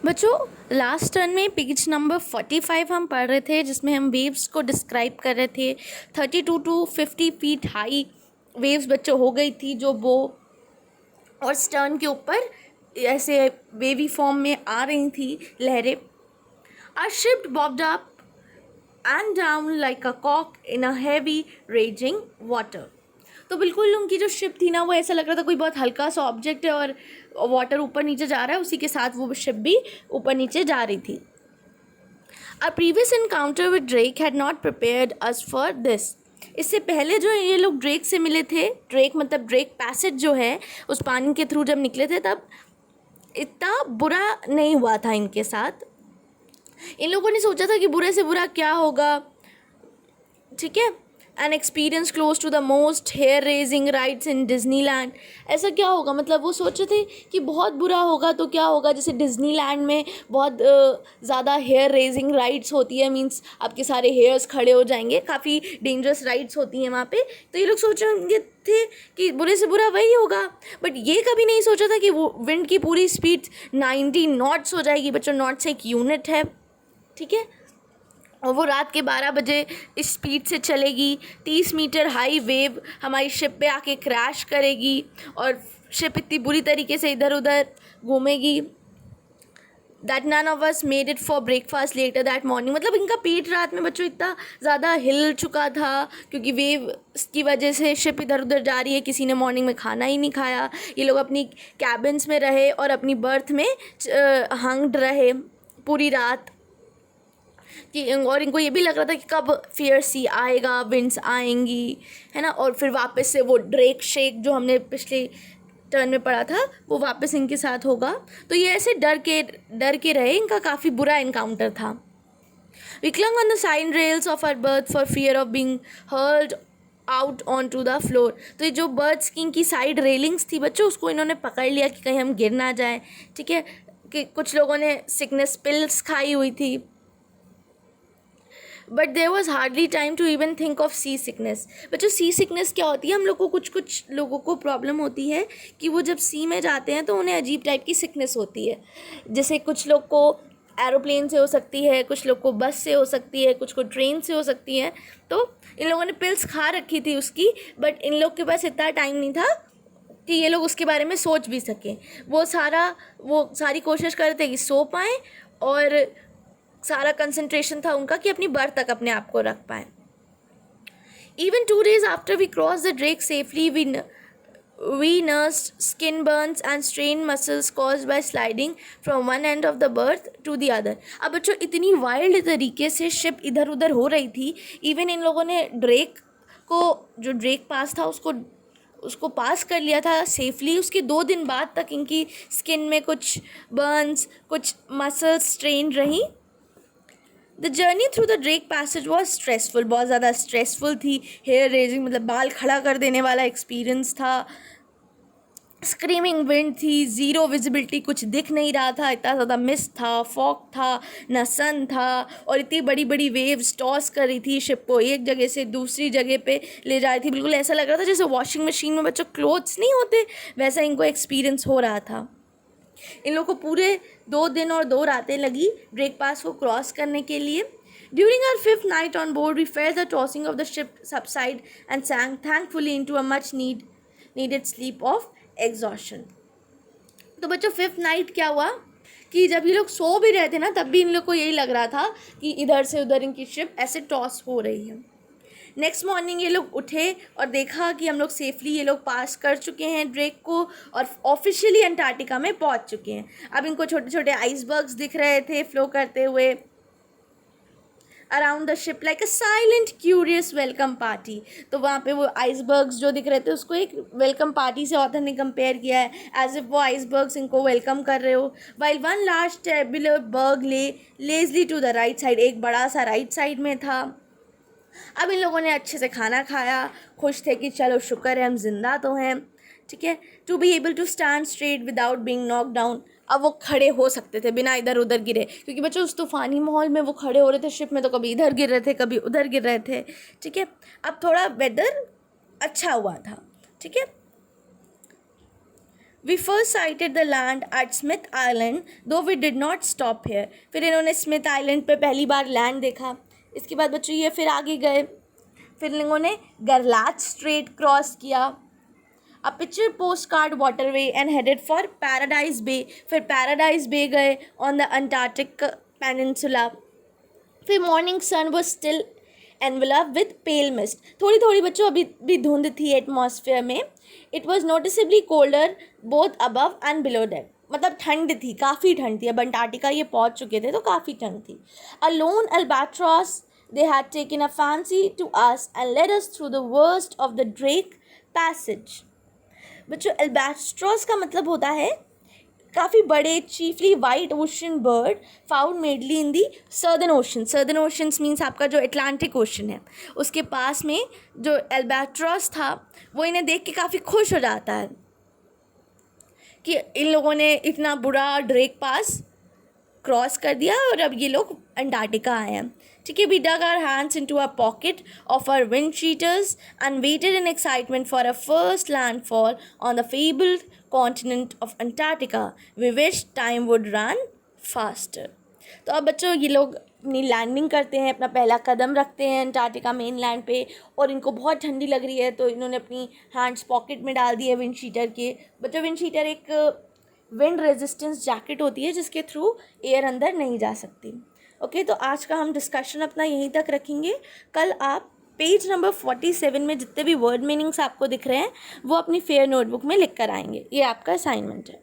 बच्चों last turn में page number 45 हम पढ़ रहे थे, जिसमें हम वेव्स को डिस्क्राइब कर रहे थे। 32 to 50 फीट हाई वेव्स बच्चों हो गई थी, जो बो और स्टर्न के ऊपर ऐसे वेवी फॉर्म में आ रही थी लहरें। Our ship bobbed up and down like a cock in a heavy raging water। तो बिल्कुल उनकी जो शिप थी ना, वो ऐसा लग रहा था कोई बहुत हल्का सा ऑब्जेक्ट है और वाटर ऊपर नीचे जा रहा है, उसी के साथ वो शिप भी ऊपर नीचे जा रही थी। Our previous encounter with Drake had not prepared us for this। इससे पहले जो ये लोग ड्रेक से मिले थे, ड्रेक मतलब ड्रेक पैसेज जो है, उस पानी के थ्रू जब निकले थे तब इतना बुरा नहीं हुआ था इनके साथ। इन लोगों ने सोचा था कि बुरे से बुरा क्या होगा, ठीक है। An experience close to the most hair raising rides in Disneyland. ऐसा क्या होगा, मतलब वो सोचे थे कि बहुत बुरा होगा तो क्या होगा, जैसे डिज्नीलैंड में बहुत ज़्यादा हेयर रेजिंग राइड्स होती है, मींस आपके सारे हेयर्स खड़े हो जाएंगे, काफ़ी डेंजरस राइड्स होती हैं वहाँ पे। तो ये लोग सोचेंगे थे कि बुरे से बुरा वही होगा, बट ये कभी नहीं सोचा था कि वो विंड की पूरी स्पीड 90 नॉट्स हो जाएगी। बच्चों नॉट्स एक यूनिट है, ठीक है, और वो रात के 12 बजे इस स्पीड से चलेगी। 30 मीटर हाई वेव हमारी शिप पे आके क्रैश करेगी और शिप इतनी बुरी तरीके से इधर उधर घूमेगी that none of us made it for breakfast later that morning. मतलब इनका पेट रात में बच्चों इतना ज़्यादा हिल चुका था क्योंकि वेव की वजह से शिप इधर उधर जा रही है, किसी ने मॉर्निंग में खाना ही नहीं खाया। ये लोग अपनी कैबिन्स में रहे और अपनी बर्थ में हंग्ड रहे पूरी रात कि, और इनको ये भी लग रहा था कि कब फियर सी आएगा, विंड्स आएंगी, है ना, और फिर वापस से वो ड्रेक शेक जो हमने पिछले टर्न में पढ़ा था वो वापस इनके साथ होगा। तो ये ऐसे डर के रहे। इनका काफ़ी बुरा इनकाउंटर था। We clung on the side rails of our berth for fear of being hurled out on to the floor. तो ये जो बर्ड्स की इनकी साइड रेलिंग्स थी बच्चों, उसको इन्होंने पकड़ लिया कि कहीं हम गिर ना जाए, ठीक है। कि कुछ लोगों ने सिकनेस पिल्स खाई हुई थी, but there was hardly time to even think of sea sickness. बच्चों सी सिकनेस क्या होती है, हम लोग को कुछ लोगों को प्रॉब्लम होती है कि वो जब सी में जाते हैं तो उन्हें अजीब टाइप की सिकनेस होती है। जैसे कुछ लोग को एरोप्लेन से हो सकती है, कुछ लोग को बस से हो सकती है, कुछ को ट्रेन से हो सकती है। तो इन लोगों ने पिल्स खा रखी थी उसकी, बट इन लोग के पास इतना टाइम नहीं था कि ये लोग उसके बारे में सोच भी सकें। वो सारी कोशिश कर रहे थे कि सो पाएँ और सारा कंसंट्रेशन था उनका कि अपनी बर्थ तक अपने आप को रख पाए। Even 2 days after we crossed the Drake safely, we nursed skin burns and strained muscles caused by sliding from one end of the berth to the other। अब बच्चों इतनी वाइल्ड तरीके से शिप इधर उधर हो रही थी, इवन इन लोगों ने ड्रेक को, जो ड्रेक पास था उसको पास कर लिया था सेफली। उसके 2 दिन बाद तक इनकी स्किन में कुछ बर्न्स, कुछ मसल्स स्ट्रेन रही। The journey through the Drake passage was stressful, बहुत ज़्यादा स्ट्रेसफुल थी। हेयर रेजिंग मतलब बाल खड़ा कर देने वाला एक्सपीरियंस था। स्क्रीमिंग विंड थी, ज़ीरो विजिबिलिटी, कुछ दिख नहीं रहा था, इतना ज़्यादा मिस्ट था, फॉग था, न सन था, और इतनी बड़ी बड़ी वेव्स टॉस कर रही थी शिप को, एक जगह से दूसरी जगह पे ले जा रही थी। बिल्कुल ऐसा लग रहा था जैसे वॉशिंग मशीन में बच्चों क्लोथ्स नहीं होते, वैसा इनको एक्सपीरियंस हो रहा था। इन लोगों को पूरे 2 दिन और 2 रातें लगी ड्रेक पास को क्रॉस करने के लिए। During our 5th night on board we felt the tossing of the ship subside and sank thankfully into a much needed sleep of exhaustion. तो बच्चों 5th नाइट क्या हुआ कि जब ये लोग सो भी रहे थे ना, तब भी इन लोग को यही लग रहा था कि इधर से उधर इनकी शिप ऐसे टॉस हो रही है। नेक्स्ट मॉर्निंग ये लोग उठे और देखा कि हम लोग सेफली ये लोग पास कर चुके हैं ड्रेक को और ऑफिशियली अंटार्कटिका में पहुंच चुके हैं। अब इनको छोटे छोटे आइसबर्ग्स दिख रहे थे फ्लो करते हुए around the ship like a silent curious welcome party. तो वहाँ पे वो आइसबर्ग्स जो दिख रहे थे उसको एक वेलकम पार्टी से ऑथर ने कंपेयर किया है, एज इफ वो आइसबर्ग्स इनको वेलकम कर रहे हो। While one large tabular berg lazily to the right side, एक बड़ा सा राइट साइड में था। अब इन लोगों ने अच्छे से खाना खाया, खुश थे कि चलो शुक्र है हम जिंदा तो हैं, ठीक है। To be able to stand straight without being knock down, अब वो खड़े हो सकते थे बिना इधर उधर गिरे, क्योंकि बच्चों उस तूफ़ानी माहौल में वो खड़े हो रहे थे शिप में, तो कभी इधर गिर रहे थे कभी उधर गिर रहे थे, ठीक है। अब थोड़ा वेदर अच्छा हुआ था, ठीक है। We first sighted the land at Smith Island though we did not stop here. फिर इन्होंने स्मिथ आइलैंड पे पहली बार लैंड देखा। इसके बाद बच्चों ये फिर आगे गए, फिर इन्होंने गरलाच स्ट्रेट क्रॉस किया, a picture post card waterway and headed for Paradise Bay. फिर पैराडाइज बे गए ऑन द अंटार्कटिक पेनिनसुला। फिर मॉर्निंग सन वो still envelop with pale mist. थोड़ी थोड़ी बच्चों अभी भी धुंध थी एटमॉस्फेयर में। It was noticeably colder both above and below deck. मतलब ठंड थी, काफ़ी ठंड थी। अब अंटार्कटिका ये पहुंच चुके थे तो काफ़ी ठंड थी। A lone albatross they had taken a fancy to us and led us through the worst of the Drake Passage. बच्चों अल्बाट्रॉस का मतलब होता है काफ़ी बड़े chiefly white ocean bird found mainly in the southern ocean. Southern oceans means आपका जो Atlantic ocean है उसके पास में जो अल्बाट्रॉस था वो इन्हें देख के काफ़ी खुश हो जाता है कि इन लोगों ने इतना बुरा ड्रेक पास क्रॉस कर दिया और अब ये लोग अंटार्कटिका आए हैं। ठीक है, we dug our hands into a pocket of our windcheaters and waited in excitement for a first landfall on the fabled continent of Antarctica. We wish time would run faster. तो अब बच्चों ये लोग अपनी landing करते हैं, अपना पहला कदम रखते हैं अंटार्कटिका मेन लैंड पे, और इनको बहुत ठंडी लग रही है तो इन्होंने अपनी हैंड्स पॉकेट में डाल दिए विंड शीटर के। बच्चों विंड शीटर एक विंड रेजिस्टेंस जैकेट होती है जिसके थ्रू एयर अंदर नहीं जा सकती। ओके, तो आज का हम डिस्कशन अपना यहीं तक रखेंगे। कल आप पेज नंबर 47 में जितने भी वर्ड मीनिंग्स आपको दिख रहे हैं वो अपनी फेयर नोटबुक में लिख कर आएंगे। ये आपका असाइनमेंट है।